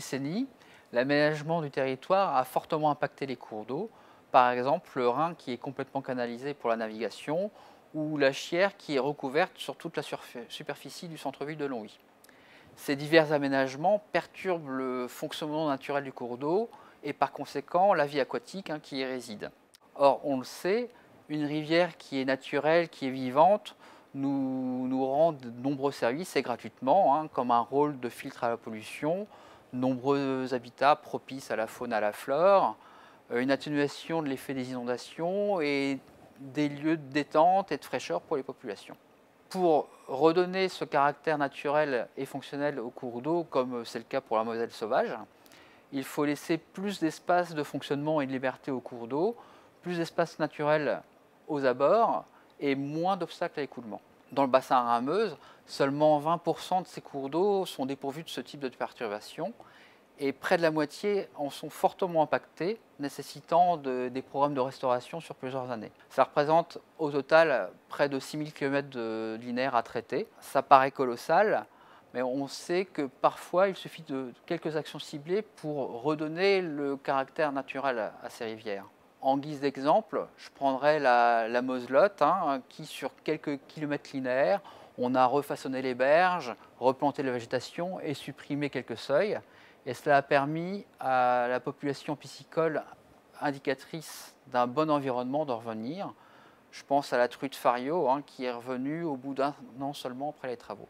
décennies, l'aménagement du territoire a fortement impacté les cours d'eau. Par exemple, le Rhin qui est complètement canalisé pour la navigation ou la Chiers qui est recouverte sur toute la superficie du centre-ville de Longwy. Ces divers aménagements perturbent le fonctionnement naturel du cours d'eau et par conséquent la vie aquatique qui y réside. Or, on le sait, une rivière qui est naturelle, qui est vivante, nous rend de nombreux services et gratuitement, comme un rôle de filtre à la pollution, nombreux habitats propices à la faune et à la flore, une atténuation de l'effet des inondations et des lieux de détente et de fraîcheur pour les populations. Pour redonner ce caractère naturel et fonctionnel au cours d'eau, comme c'est le cas pour la Moselle sauvage, il faut laisser plus d'espace de fonctionnement et de liberté au cours d'eau, plus d'espace naturel aux abords et moins d'obstacles à l'écoulement. Dans le bassin Rhin-Meuse, seulement 20% de ces cours d'eau sont dépourvus de ce type de perturbation et près de la moitié en sont fortement impactés, nécessitant des programmes de restauration sur plusieurs années. Ça représente au total près de 6000 km linéaires à traiter. Ça paraît colossal, mais on sait que parfois il suffit de quelques actions ciblées pour redonner le caractère naturel à ces rivières. En guise d'exemple, je prendrais la Moselotte, qui sur quelques kilomètres linéaires, on a refaçonné les berges, replanté la végétation et supprimé quelques seuils. Et cela a permis à la population piscicole indicatrice d'un bon environnement de revenir. Je pense à la truite Fario qui est revenue au bout d'un an seulement après les travaux.